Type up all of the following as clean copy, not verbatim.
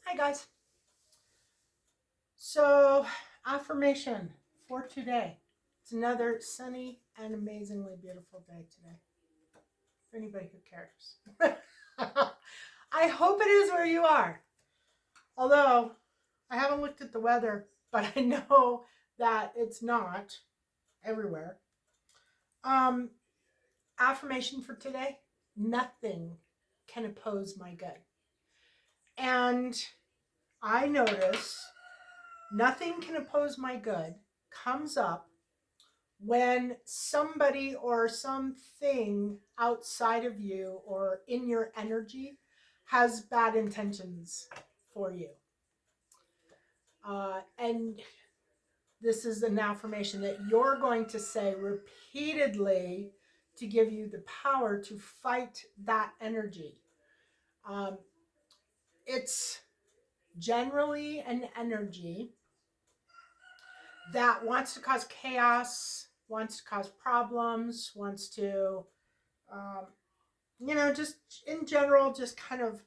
Hi, guys. So, affirmation for today. It's another sunny and amazingly beautiful day today. For anybody who cares. I hope it is where you are. Although, I haven't looked at the weather, but I know that it's not everywhere. Um, Affirmation for today: nothing can oppose my good. And I notice nothing can oppose my good comes up when somebody or something outside of you or in your energy has bad intentions for you. And this is an affirmation that you're going to say repeatedly to give you the power to fight that energy. Um, it's generally an energy that wants to cause chaos, wants to cause problems, wants to, um, just in general, just kind of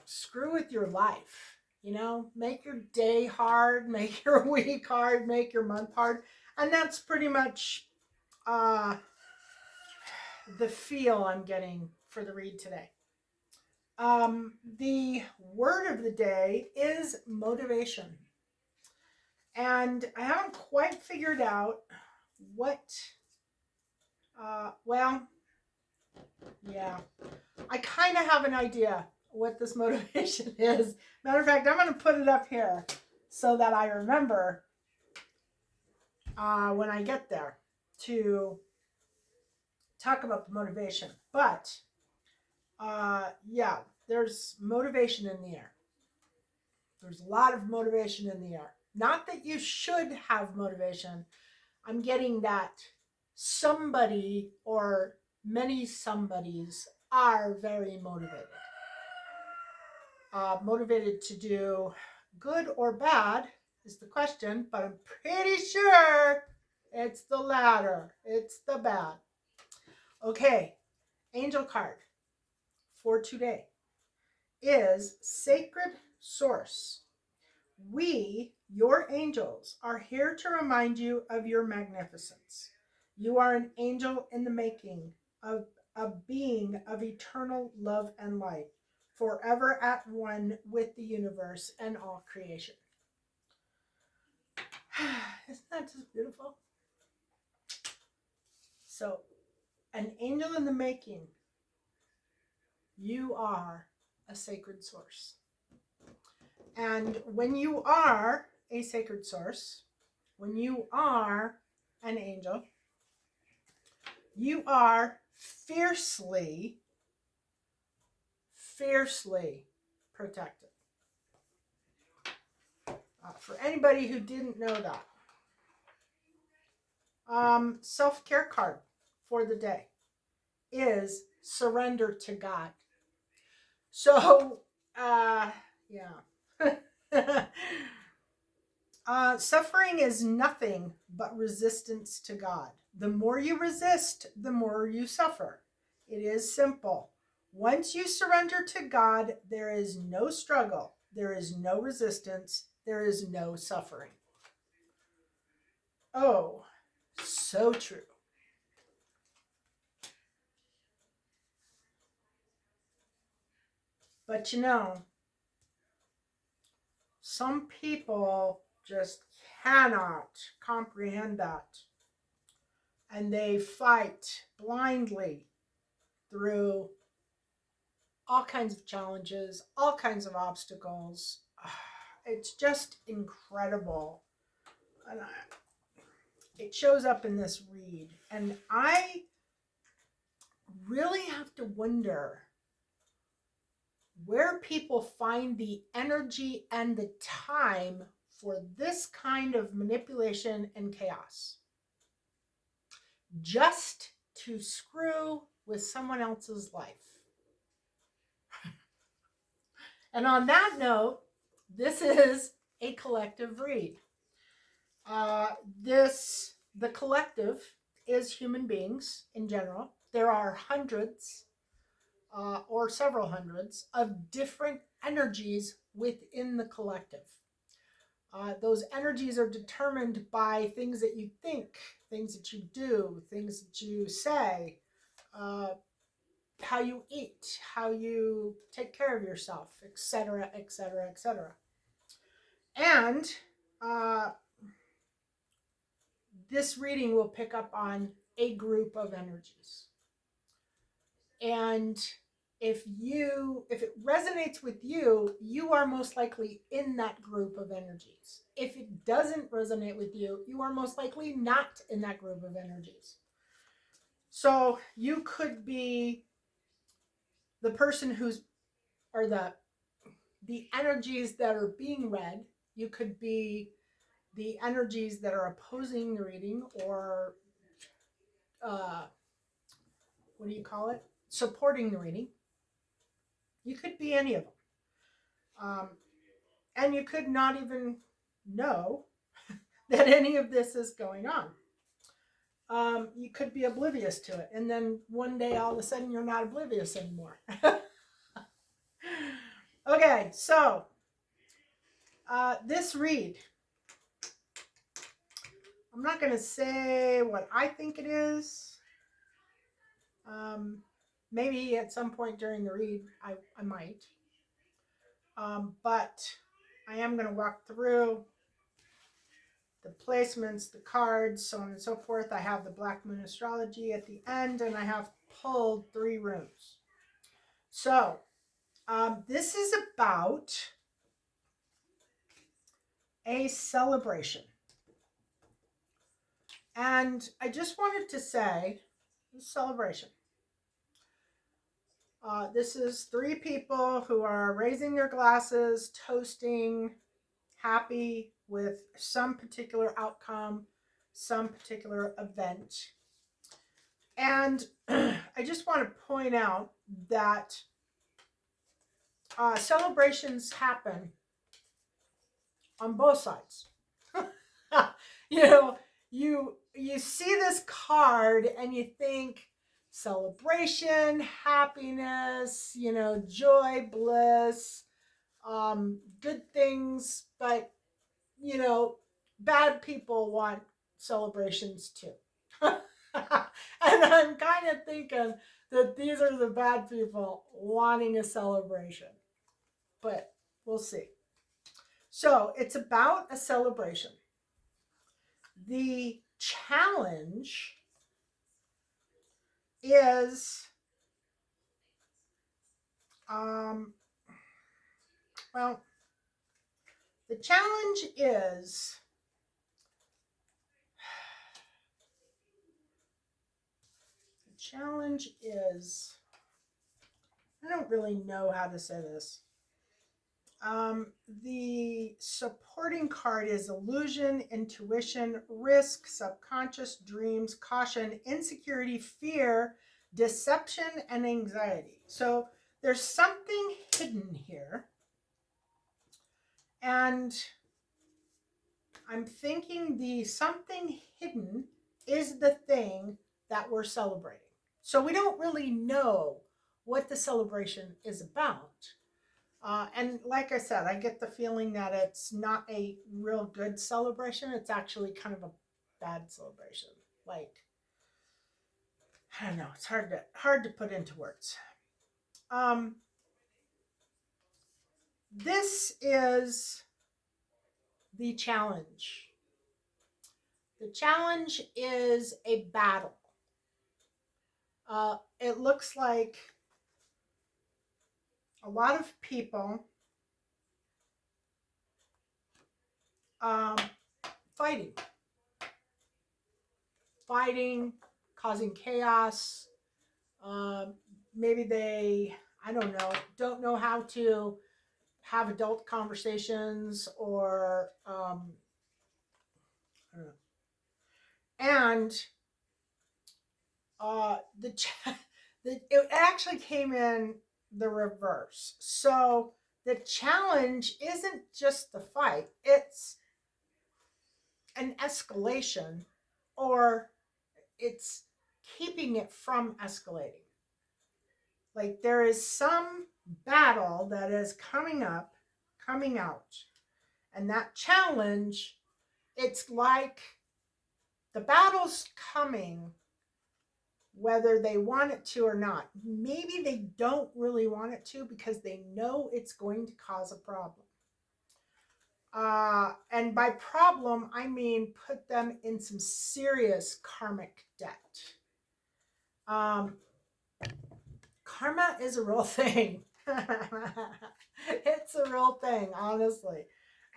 screw with your life. Make your day hard, make your week hard, make your month hard. And that's pretty much uh, the feel I'm getting for the read today. The word of the day is motivation. And I haven't quite figured out what, well, yeah, I kind of have an idea what this motivation is. Matter of fact, I'm going to put it up here so that I remember when I get there to talk about the motivation. But yeah, there's motivation in the air. There's a lot of motivation in the air. Not that you should have motivation. I'm getting that somebody or many somebodies are very motivated. Motivated to do good or bad is the question, but I'm pretty sure it's the latter. It's the bad. Okay, angel card for today is Sacred Source. We, your angels, are here to remind you of your magnificence. You are an angel in the making, of a being of eternal love and light, forever at one with the universe and all creation. Isn't that just beautiful? So, an angel in the making, you are a sacred source. And when you are a sacred source, when you are an angel, you are fiercely, fiercely protected. For anybody who didn't know that. Self-care card for the day is surrender to God. So, yeah. Suffering is nothing but resistance to God. The more you resist, the more you suffer. It is simple. Once you surrender to God, there is no struggle, there is no resistance, there is no suffering. Oh, so true. But some people just cannot comprehend that. And they fight blindly through all kinds of challenges, all kinds of obstacles. It's just incredible. And it shows up in this read. And I really have to wonder where people find the energy and the time for this kind of manipulation and chaos. Just to screw with someone else's life. And on that note, this is a collective read. The collective is human beings in general. There are hundreds or several hundreds of different energies within the collective. Those energies are determined by things that you think, things that you do, things that you say, uh, how you eat, how you take care of yourself, etc., etc., etc. And uh, this reading will pick up on a group of energies. And if it resonates with you, you are most likely in that group of energies. If it doesn't resonate with you, you are most likely not in that group of energies. So you could be the person who's, or the energies that are being read. You could be the energies that are opposing the reading, or what do you call it? Supporting the reading. You could be any of them. And you could not even know that any of this is going on. You could be oblivious to it. And then one day, all of a sudden, you're not oblivious anymore. Okay, so this read, I'm not going to say what I think it is. Maybe at some point during the read, I might. But I am going to walk through the placements, the cards, so on and so forth. I have the Black Moon Astrology at the end, and I have pulled 3 runes. So this is about a celebration. And I just wanted to say, celebration. This is 3 people who are raising their glasses, toasting, happy with some particular outcome, some particular event. And I just want to point out that celebrations happen on both sides. You know, you see this card and you think celebration, happiness, joy, bliss, good things, but bad people want celebrations too. And I'm kind of thinking that these are the bad people wanting a celebration. But we'll see. So it's about a celebration. The challenge is, the challenge is I don't really know how to say this. The supporting card is illusion, intuition, risk, subconscious, dreams, caution, insecurity, fear, deception, and anxiety. So there's something hidden here. And I'm thinking the something hidden is the thing that we're celebrating. So we don't really know what the celebration is about. And like I said, I get the feeling that it's not a real good celebration. It's actually kind of a bad celebration. Like, I don't know. It's hard to put into words. This is the challenge. The challenge is a battle. It looks like a lot of people fighting, causing chaos. Maybe they, I don't know how to have adult conversations, or I don't know. And it actually came in the reverse. So the challenge isn't just the fight, it's an escalation, or it's keeping it from escalating. Like there is some battle that is coming up, coming out. And that challenge, it's like the battle's coming whether they want it to or not. Maybe they don't really want it to because they know it's going to cause a problem. And by problem, I mean put them in some serious karmic debt. Um, Karma is a real thing. It's a real thing, honestly.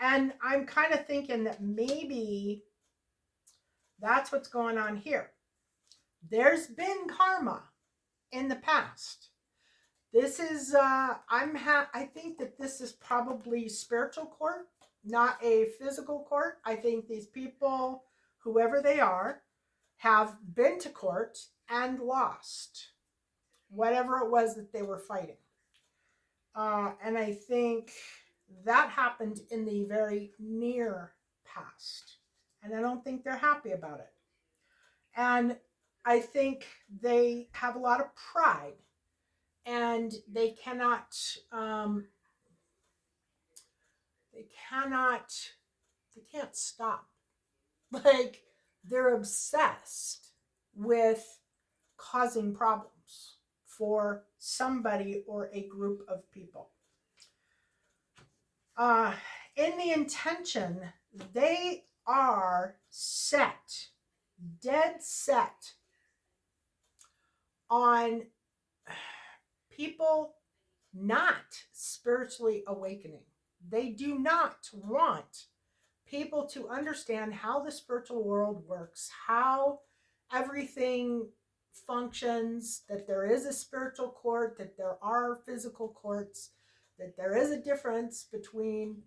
And I'm kind of thinking that maybe that's what's going on here. There's been karma in the past. This is I think that this is probably spiritual court, not a physical court. I think these people, whoever they are, have been to court and lost whatever it was that they were fighting. And I think that happened in the very near past. And I don't think they're happy about it. And I think they have a lot of pride and they cannot, they cannot, they can't stop. Like they're obsessed with causing problems for somebody or a group of people. In the intention, they are set, dead set on people not spiritually awakening. They do not want people to understand how the spiritual world works, how everything functions, that there is a spiritual court, that there are physical courts, that there is a difference between,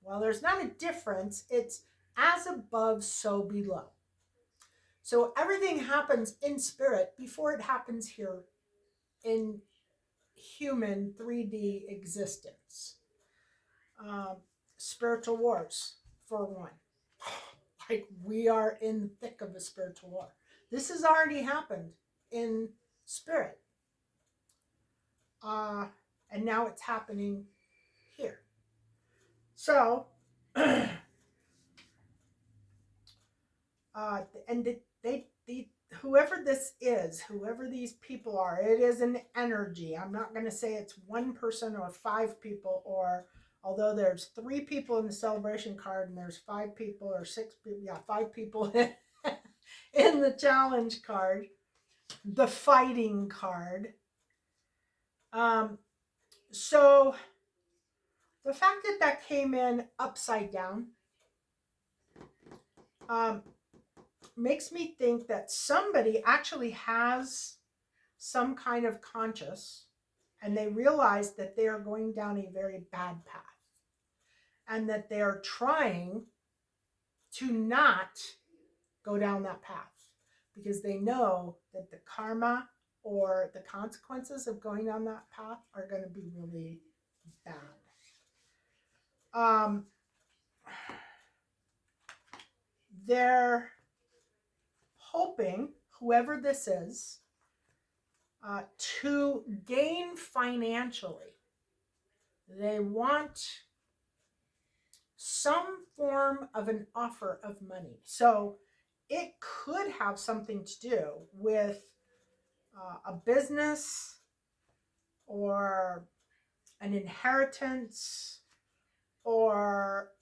well, there's not a difference, it's as above, so below. So everything happens in spirit before it happens here in human 3D existence. Spiritual wars, for one. Like we are in the thick of a spiritual war. This has already happened in spirit. And now it's happening here. So, and they whoever this is, whoever these people are, it is an energy. I'm not going to say it's one person or 5 people, or although there's 3 people in the celebration card and there's 5 people or 6 people, 5 people in the challenge card, the fighting card. So the fact that that came in upside down makes me think that somebody actually has some kind of conscious and they realize that they are going down a very bad path and that they are trying to not go down that path because they know that the karma or the consequences of going down that path are going to be really bad. They're hoping, whoever this is, to gain financially. They want some form of an offer of money. So it could have something to do with a business or an inheritance, or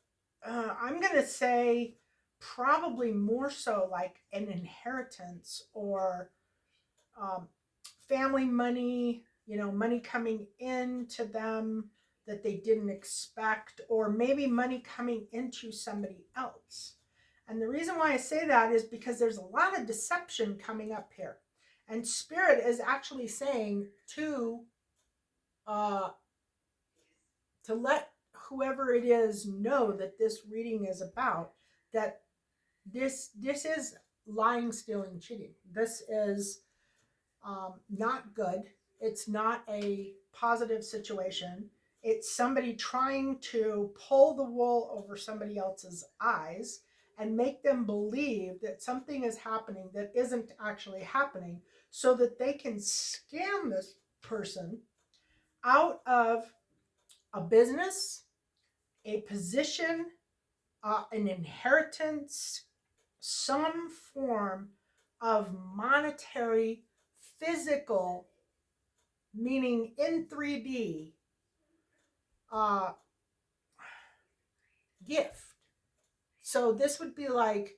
I'm going to say probably more so like an inheritance or family money, money coming into them that they didn't expect, or maybe money coming into somebody else. And the reason why I say that is because there's a lot of deception coming up here. And Spirit is actually saying to let whoever it is know that this reading is about, that this is lying, stealing, cheating. This is not good. It's not a positive situation. It's somebody trying to pull the wool over somebody else's eyes and make them believe that something is happening that isn't actually happening so that they can scam person out of a business, a position, an inheritance, some form of monetary, physical, meaning in 3D, uh, gift. So this would be like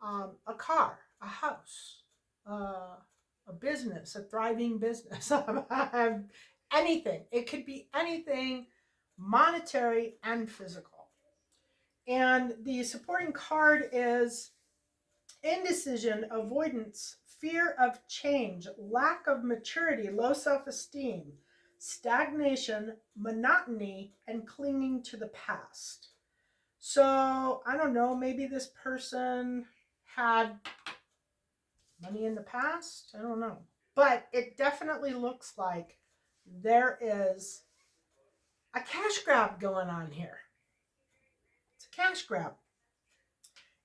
a car, a house, a business, a thriving business, anything. It could be anything monetary and physical. And the supporting card is indecision, avoidance, fear of change, lack of maturity, low self esteem, stagnation, monotony, and clinging to the past. So I don't know, maybe this person had money in the past. I don't know. But it definitely looks like there is a cash grab going on here. It's a cash grab.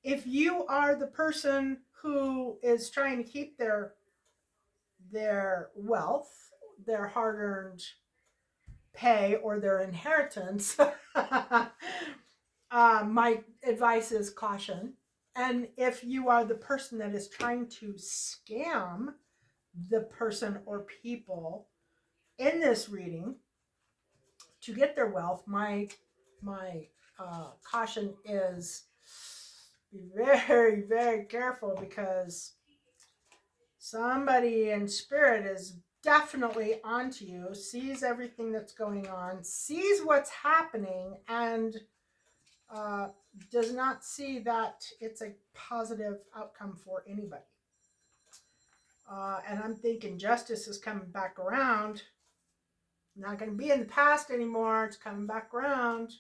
If you are the person who is trying to keep their wealth, their hard-earned pay, or their inheritance, my advice is caution. And if you are the person that is trying to scam the person or people in this reading to get their wealth, my caution is be very, very careful, because somebody in spirit is definitely onto you, sees everything that's going on, sees what's happening, and does not see that it's a positive outcome for anybody. And I'm thinking justice is coming back around. Not going to be in the past anymore. It's coming back around.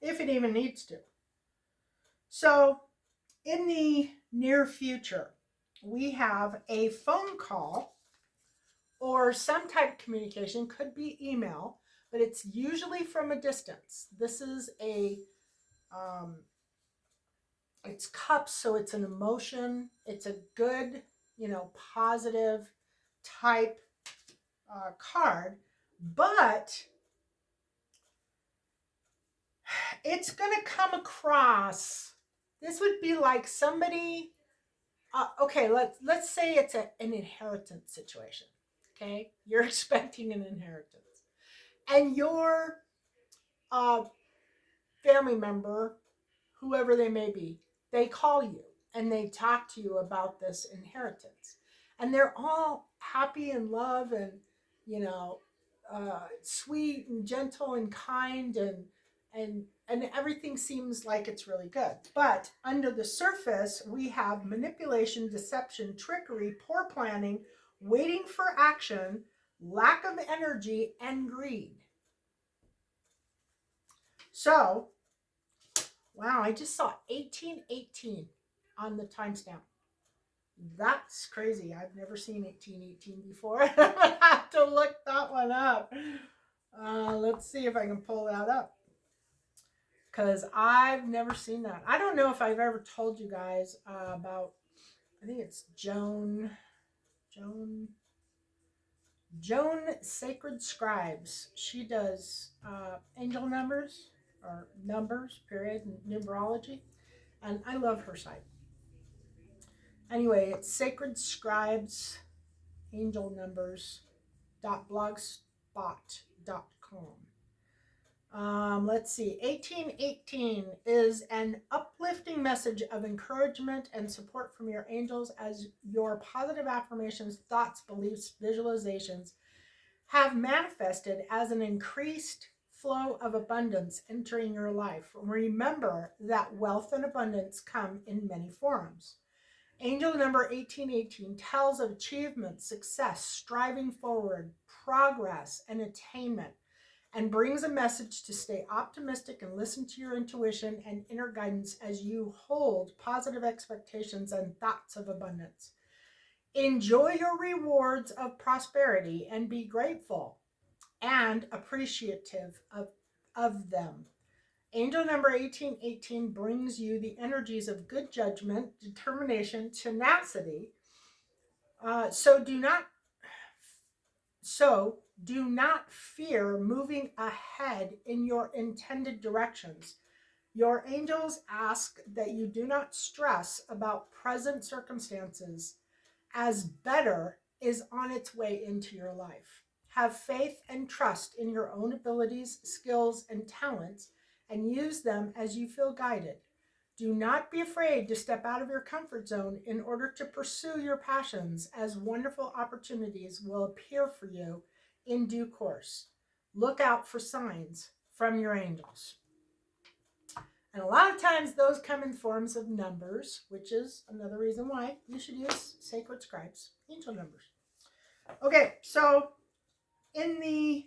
If it even needs to. So, in the near future, we have a phone call or some type of communication, could be email, but it's usually from a distance. This is it's cups, so it's an emotion. It's a good, positive type card, but it's going to come across. This would be like somebody. Okay, let's say it's an inheritance situation. Okay, you're expecting an inheritance, and your family member, whoever they may be, they call you and they talk to you about this inheritance, and they're all happy and love and sweet and gentle and kind, and everything seems like it's really good. But under the surface, we have manipulation, deception, trickery, poor planning, waiting for action, lack of energy, and greed. So, wow, I just saw 1818 on the timestamp. That's crazy. I've never seen 1818 before. I'm going to have to look that one up. Let's see if I can pull that up, because I've never seen that. I don't know if I've ever told you guys about, I think it's Joan Sacred Scribes. She does angel numbers, or numbers, period, numerology. And I love her site. Anyway, it's Sacred Scribes Angel Numbers.blogspot.com. Let's see. 1818 is an uplifting message of encouragement and support from your angels, as your positive affirmations, thoughts, beliefs, visualizations have manifested as an increased flow of abundance entering your life. Remember that wealth and abundance come in many forms. Angel number 1818 tells of achievement, success, striving forward, progress, and attainment, and brings a message to stay optimistic and listen to your intuition and inner guidance as you hold positive expectations and thoughts of abundance. Enjoy your rewards of prosperity and be grateful and appreciative of them. Angel number 1818 brings you the energies of good judgment, determination, tenacity, So do not fear moving ahead in your intended directions. Your angels ask that you do not stress about present circumstances, as better is on its way into your life. Have faith and trust in your own abilities, skills, and talents, and use them as you feel guided. Do not be afraid to step out of your comfort zone in order to pursue your passions, as wonderful opportunities will appear for you in due course. Look out for signs from your angels. And a lot of times those come in forms of numbers, which is another reason why you should use sacred scribes, angel numbers. Okay, so in the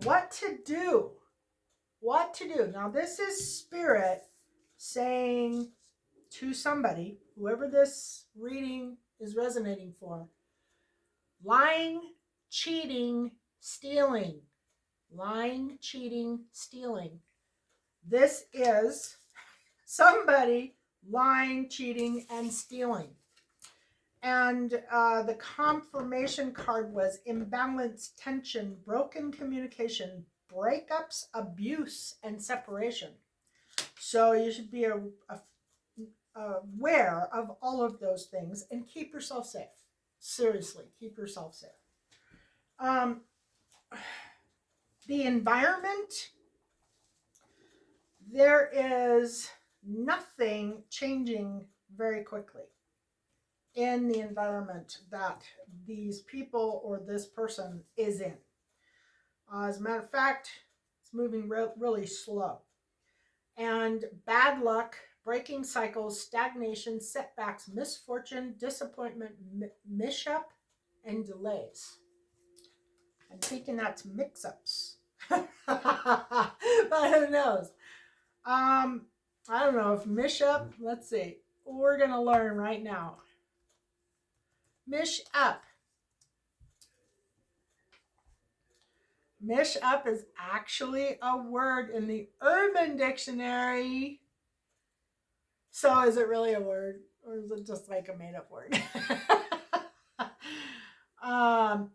what to do. Now this is Spirit saying to somebody, whoever this reading is resonating for, lying, cheating, stealing. Lying, cheating, stealing. This is somebody lying, cheating, and stealing. And the confirmation card was imbalance, tension, broken communication, breakups, abuse, and separation. So you should be aware of all of those things and keep yourself safe. Seriously, keep yourself safe. The environment, there is nothing changing very quickly in the environment that these people or this person is in. As a matter of fact, it's moving really slow. And bad luck, breaking cycles, stagnation, setbacks, misfortune, disappointment, mishap, and delays. I'm thinking that's mix-ups. But who knows? I don't know if mishap, let's see. We're going to learn right now. Mish-up. Mish-up is actually a word in the Urban Dictionary. So is it really a word? Or is it just like a made-up word?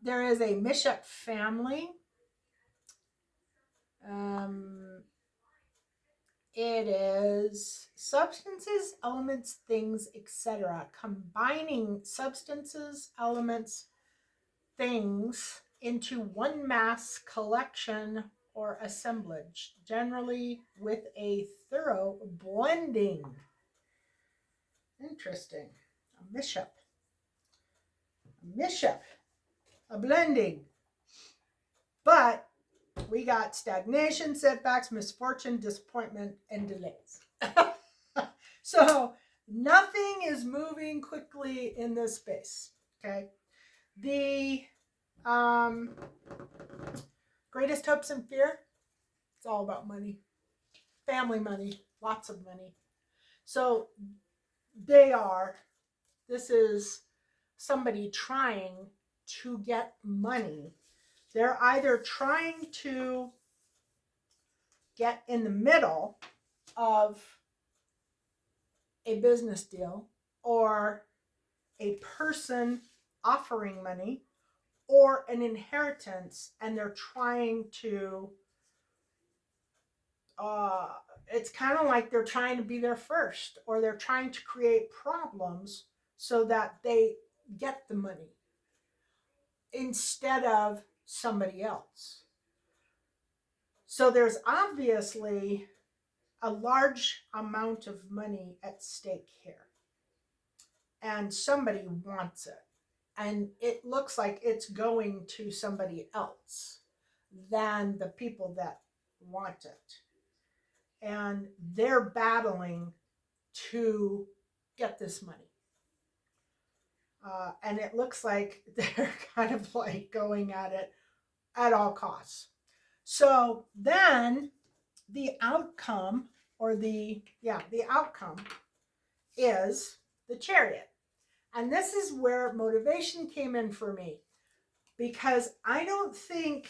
There is a mish-up family. It is substances, elements, things, etc. Combining substances, elements, things into one mass collection or assemblage, generally with a thorough blending. Interesting. A mishap. A blending. But we got stagnation, setbacks, misfortune, disappointment, and delays. So nothing is moving quickly in this space. Okay. The greatest hopes and fear, it's all about money. Family money, lots of money. So this is somebody trying to get money. They're either trying to get in the middle of a business deal or a person offering money or an inheritance, and they're trying to, it's kind of like they're trying to be there first, or they're trying to create problems so that they get the money instead of somebody else. So there's obviously a large amount of money at stake here, and somebody wants it, and it looks like it's going to somebody else than the people that want it, and they're battling to get this money. And it looks like they're kind of like going at it at all costs. So then the outcome, or the outcome is the Chariot. And this is where motivation came in for me, because I don't think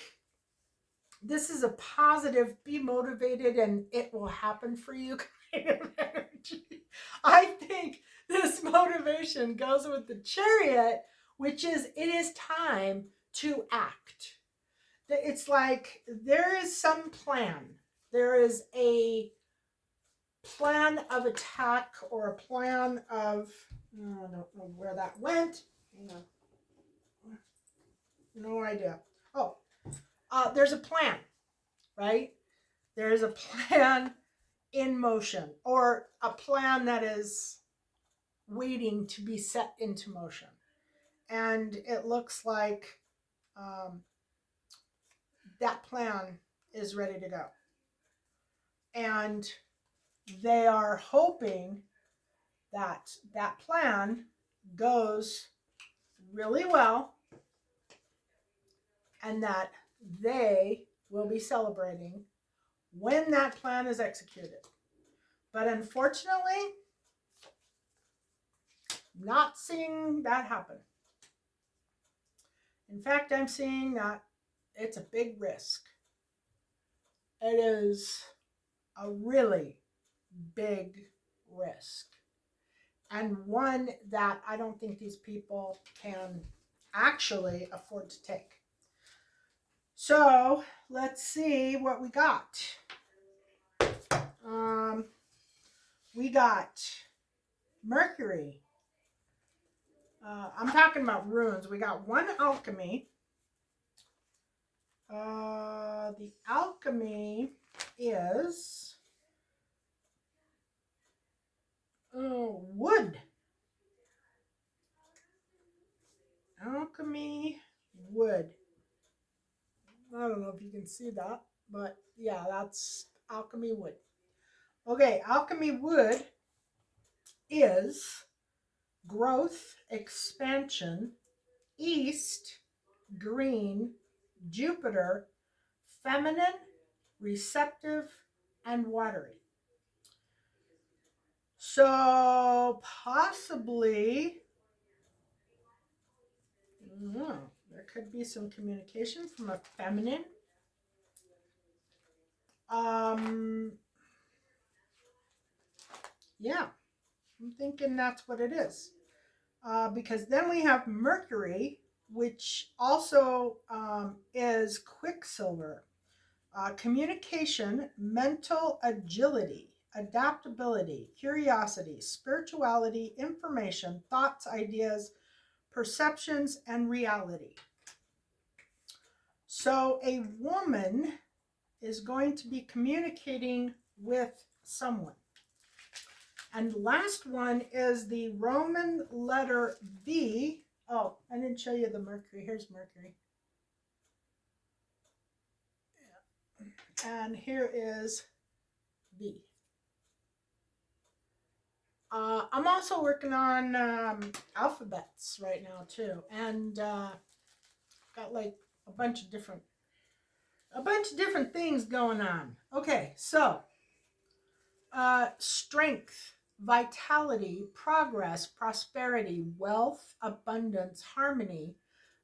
this is a positive, be motivated and it will happen for you kind of energy. I think this motivation goes with the Chariot, which is it is time to act. It's like there is some plan. There is a plan of attack or a plan of, I don't know where that went. No idea. Oh, there's a plan, right? There is a plan in motion, or a plan that is waiting to be set into motion. And it looks like that plan is ready to go. And they are hoping that that plan goes really well and that they will be celebrating when that plan is executed. But unfortunately, not seeing that happen. In fact, I'm seeing that it's a big risk. It is a really big risk, and one that I don't think these people can actually afford to take. So let's see what we got. We got Mercury. I'm talking about runes. We got one alchemy. The alchemy is wood. Alchemy wood. I don't know if you can see that, but yeah, that's alchemy wood. Okay, alchemy wood is growth, expansion, east, green, Jupiter, feminine, receptive, and watery. So possibly, there could be some communication from a feminine. Yeah, I'm thinking that's what it is. Because then we have Mercury, which also is Quicksilver. Communication, mental agility, adaptability, curiosity, spirituality, information, thoughts, ideas, perceptions, and reality. So a woman is going to be communicating with someone. And the last one is the Roman letter V. Oh, I didn't show you the Mercury. Here's Mercury. And here is V. I'm also working on alphabets right now too, and got like a bunch of different things going on. Okay, so strength, vitality, progress, prosperity, wealth, abundance, harmony,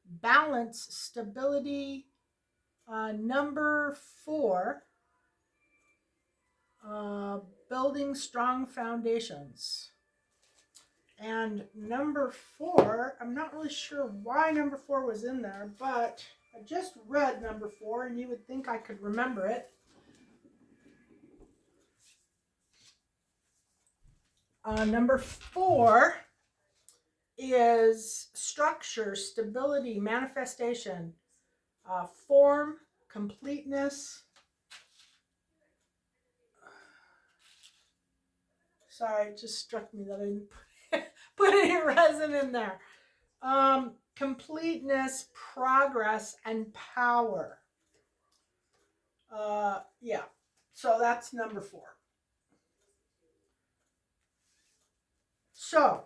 balance, stability. Number 4, building strong foundations. And number 4, I'm not really sure why number 4 was in there, but I just read number 4 and you would think I could remember it. Number 4 is structure, stability, manifestation, form, completeness. Sorry, it just struck me that I didn't put any resin in there. Completeness, progress, and power. Yeah, so that's number 4. So,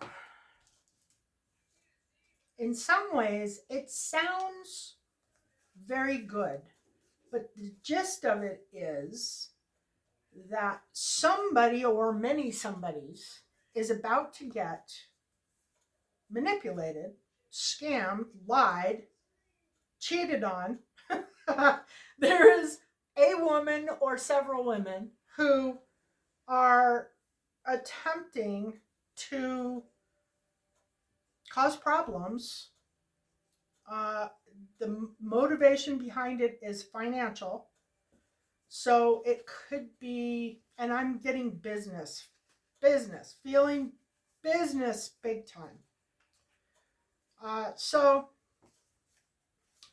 in some ways, it sounds very good, but the gist of it is that somebody or many somebodies is about to get manipulated, scammed, lied, cheated on. There is a woman or several women who are attempting to cause problems. The motivation behind it is financial. So it could be, and I'm getting feeling business big time. So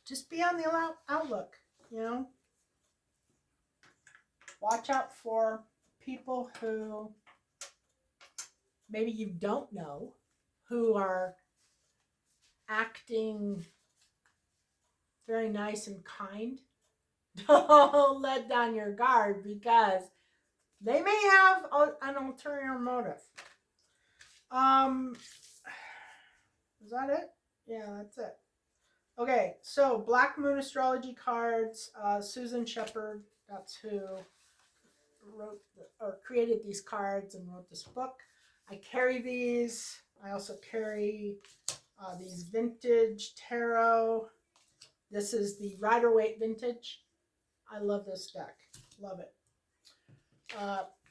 just be on the outlook, you know. Watch out for people who maybe you don't know who are acting very nice and kind. Don't let down your guard because they may have an ulterior motive. Is that it? Yeah, that's it. Okay, so Black Moon Astrology cards. Susan Shepard, that's who wrote or created these cards and wrote this book. I carry these. I also carry these vintage tarot. This is the Rider-Waite vintage. I love this deck. Love it.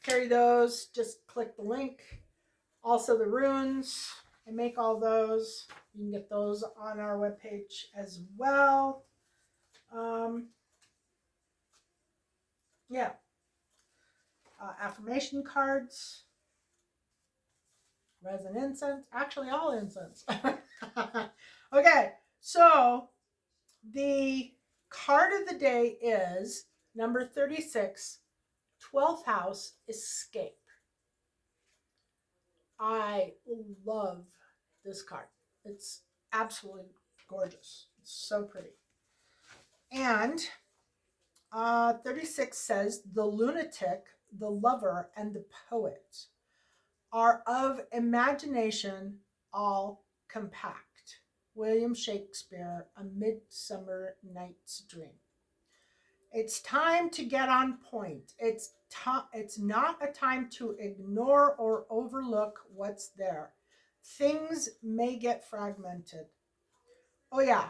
Carry those. Just click the link. Also the runes. I make all those. You can get those on our webpage as well. Yeah. Affirmation cards. Resin incense. Actually, all incense. Okay. So the card of the day is number 36, 12th house, escape. I love this card. It's absolutely gorgeous. It's so pretty. And 36 says the lunatic, the lover, and the poet are of imagination all compact. William Shakespeare, A Midsummer Night's Dream. It's time to get on point. It's not a time to ignore or overlook what's there. Things may get fragmented. Oh yeah.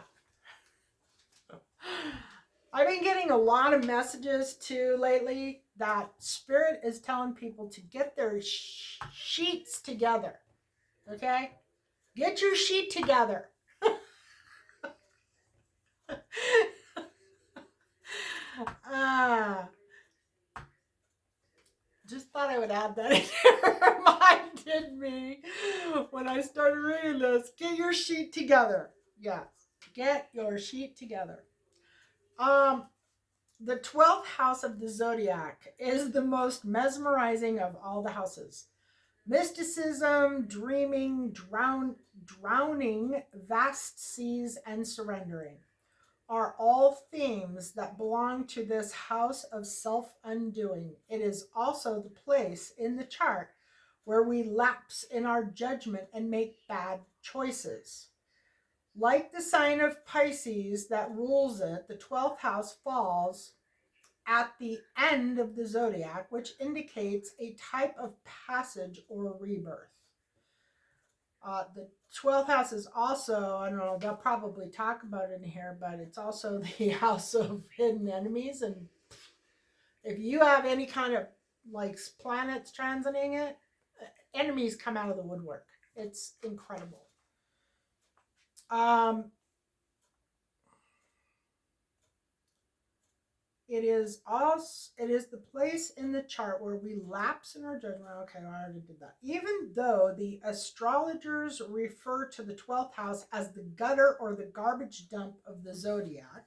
I've been getting a lot of messages too lately that Spirit is telling people to get their sheets together. Okay? Get your sheet together. Just thought I would add that. It reminded me when I started reading this. Get your sheet together. Yes. Get your sheet together. The 12th house of the zodiac is the most mesmerizing of all the houses. Mysticism, dreaming, drowning, vast seas, and surrendering are all themes that belong to this house of self-undoing. It is also the place in the chart where we lapse in our judgment and make bad choices. Like the sign of Pisces that rules it, the 12th house falls at the end of the zodiac, which indicates a type of passage or rebirth. The 12th house is also, I don't know, they'll probably talk about it in here, but it's also the house of hidden enemies. And if you have any kind of like planets transiting it, enemies come out of the woodwork. It's incredible. It is the place in the chart where we lapse in our judgment. Okay, I already did that. Even though the astrologers refer to the 12th house as the gutter or the garbage dump of the zodiac,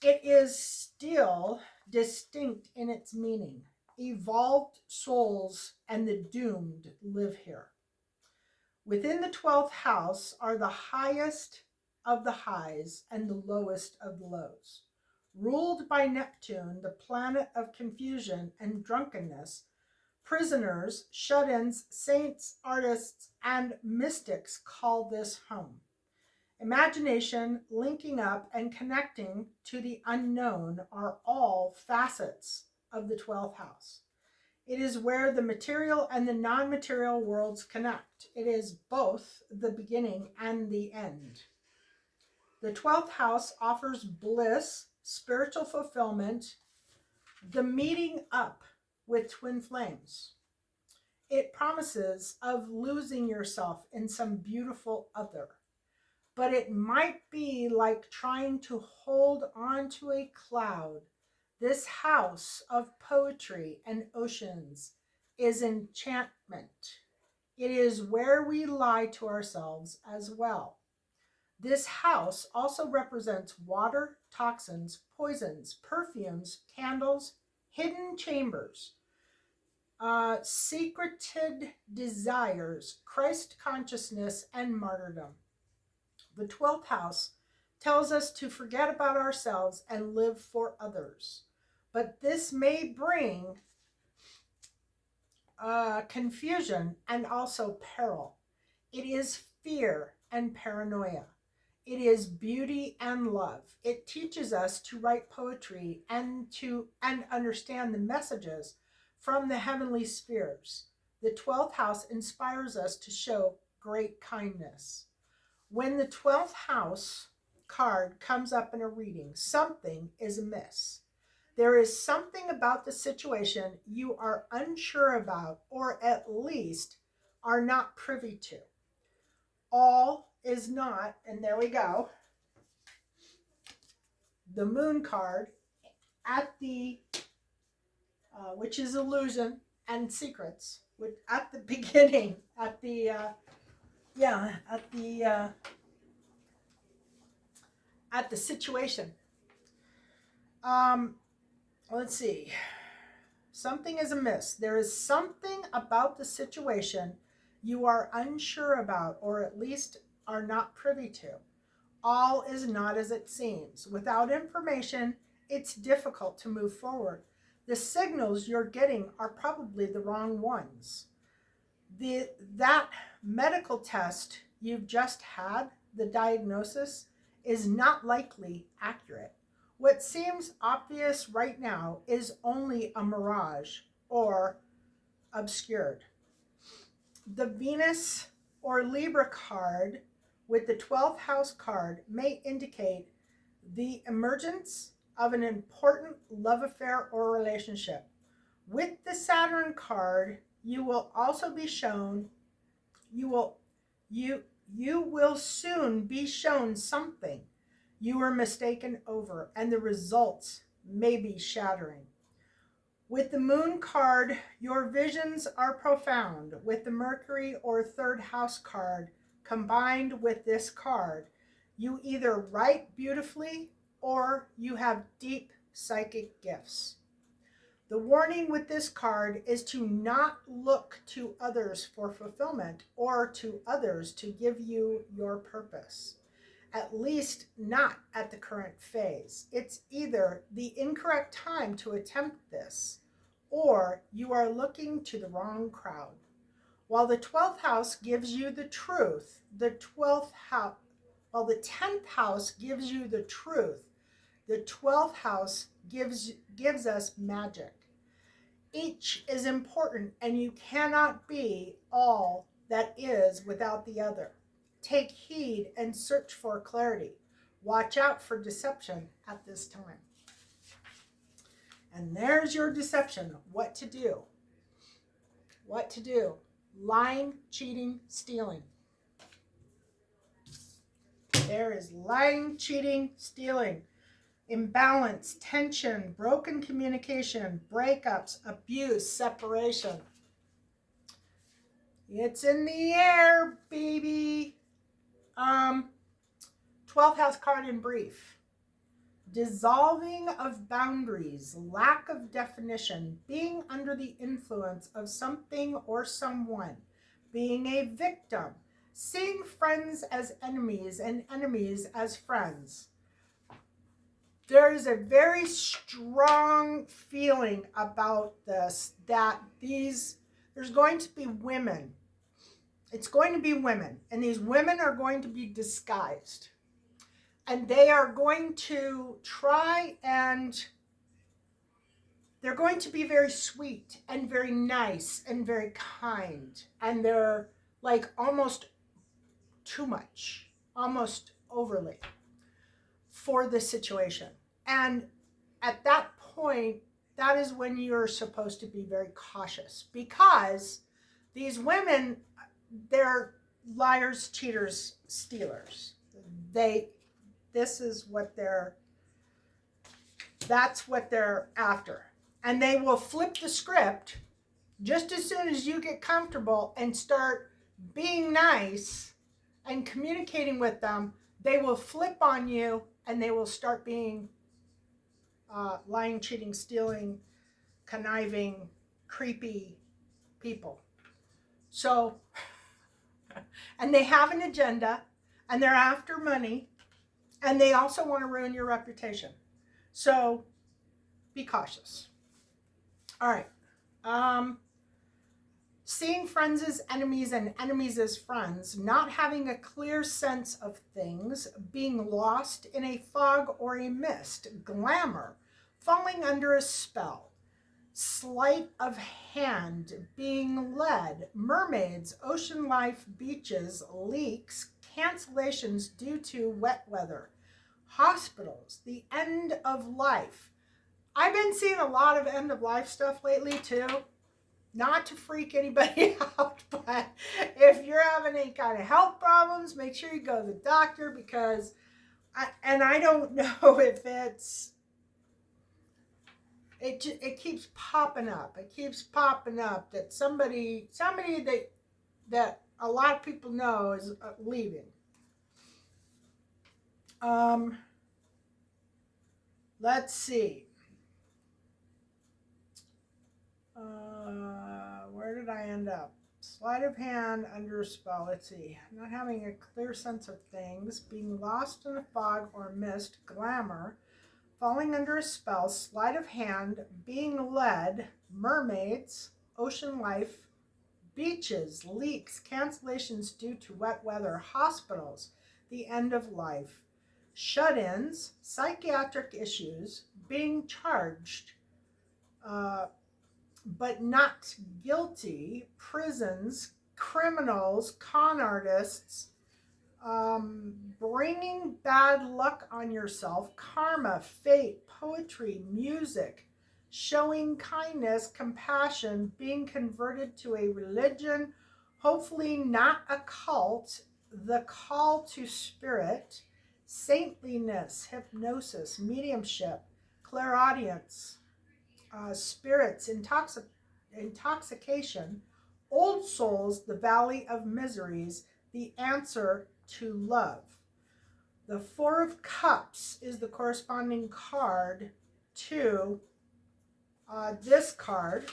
it is still distinct in its meaning. Evolved souls and the doomed live here. Within the 12th house are the highest of the highs and the lowest of the lows. Ruled by Neptune, the planet of confusion and drunkenness, prisoners, shut-ins, saints, artists, and mystics call this home. Imagination, linking up, and connecting to the unknown are all facets of the 12th house. It is where the material and the non-material worlds connect. It is both the beginning and the end. The 12th house offers bliss, spiritual fulfillment, the meeting up with twin flames. it promises of losing yourself in some beautiful other. But it might be like trying to hold on to a cloud. This house of poetry and oceans is enchantment. It is where we lie to ourselves as well. This house also represents water, toxins, poisons, perfumes, candles, hidden chambers, secreted desires, Christ consciousness, and martyrdom. The 12th house tells us to forget about ourselves and live for others. But this may bring confusion and also peril. It is fear and paranoia. It is beauty and love. It teaches us to write poetry and understand the messages from the heavenly spheres. The 12th house inspires us to show great kindness. When the 12th house card comes up in a reading, something is amiss. There is something about the situation you are unsure about, or at least are not privy to. All is not, and there we go, the moon card at the, which is illusion and secrets, which at the beginning, at the, at the situation. Let's see. Something is amiss. There is something about the situation you are unsure about, or at least are not privy to. All is not as it seems. Without information, it's difficult to move forward. The signals you're getting are probably the wrong ones. That medical test you've just had, the diagnosis, is not likely accurate. What seems obvious right now is only a mirage or obscured. The Venus or Libra card with the 12th house card may indicate the emergence of an important love affair or relationship. With the Saturn card, you will also be shown, you will soon be shown something you were mistaken over, and the results may be shattering. With the moon card, your visions are profound. With the Mercury or third house card combined with this card, you either write beautifully or you have deep psychic gifts. The warning with this card is to not look to others for fulfillment or to others to give you your purpose. At least not at the current phase. It's either the incorrect time to attempt this, or you are looking to the wrong crowd. While the 12th house gives you the truth, while the 10th house gives you the truth, the 12th house gives us magic. Each is important, and you cannot be all that is without the other. Take heed and search for clarity. Watch out for deception at this time. And there's your deception. What to do. What to do. Lying, cheating, stealing. There is lying, cheating, stealing. Imbalance, tension, broken communication, breakups, abuse, separation. It's in the air, baby. 12th house card in brief. Dissolving of boundaries, lack of definition, being under the influence of something or someone, being a victim, seeing friends as enemies and enemies as friends. There is a very strong feeling about this, that there's going to be women. It's going to be women, and these women are going to be disguised. And they are going to try, and they're going to be very sweet and very nice and very kind. And they're like almost too much, almost overly for the situation. And at that point, that is when you're supposed to be very cautious, because These women, they're liars, cheaters, stealers. This is what that's what they're after. And they will flip the script just as soon as you get comfortable and start being nice and communicating with them. They will flip on you and they will start being lying, cheating, stealing, conniving, creepy people. So, and they have an agenda and they're after money and they also want to ruin your reputation. So be cautious. All right. Seeing friends as enemies and enemies as friends, not having a clear sense of things, being lost in a fog or a mist, glamour, falling under a spell, sleight of hand, being led, mermaids, ocean life, beaches, leaks, cancellations due to wet weather, hospitals, the end of life. I've been seeing a lot of end of life stuff lately too. Not to freak anybody out, but if you're having any kind of health problems, make sure you go to the doctor because, I don't know if it keeps popping up. It keeps popping up that somebody that a lot of people know is leaving. Let's see. Where did I end up? Sleight of hand, under a spell. Let's see. Not having a clear sense of things, being lost in a fog or mist, glamour, falling under a spell, sleight of hand, being led, mermaids, ocean life, beaches, leaks, cancellations due to wet weather, hospitals, the end of life, shut-ins, psychiatric issues, being charged, but not guilty, prisons, criminals, con artists, bringing bad luck on yourself, karma, fate, poetry, music, showing kindness, compassion, being converted to a religion, hopefully not a cult, the call to spirit, saintliness, hypnosis, mediumship, clairaudience, spirits, intoxication, old souls, the valley of miseries, the answer to love. The Four of Cups is the corresponding card to this card,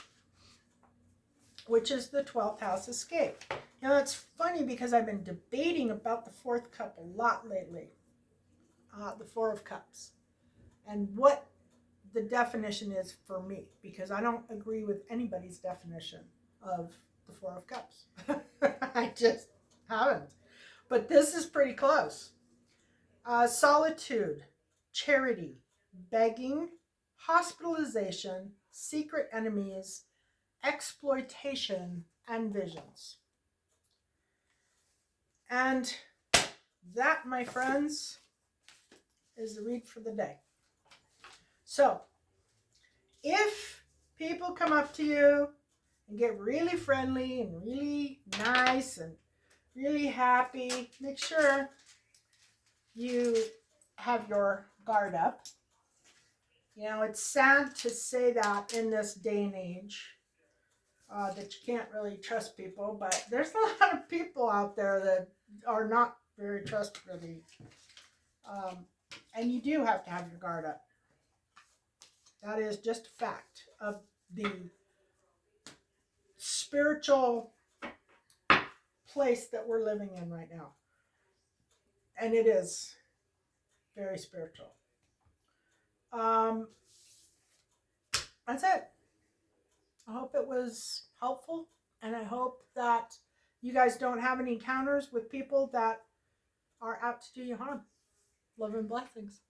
which is the 12th house escape. Now it's funny because I've been debating about the fourth cup a lot lately, the Four of Cups, and what the definition is for me, because I don't agree with anybody's definition of the Four of Cups. I just haven't. But this is pretty close. Solitude, charity, begging, hospitalization, secret enemies, exploitation, and visions. And that, my friends, is the read for the day. So, if people come up to you and get really friendly and really nice and really happy, make sure you have your guard up. You know, it's sad to say that in this day and age, that you can't really trust people, but there's a lot of people out there that are not very trustworthy. And you do have to have your guard up. That is just a fact of the spiritual place that we're living in right now. And it is very spiritual. That's it. I hope it was helpful, and I hope that you guys don't have any encounters with people that are out to do you harm. Love and blessings.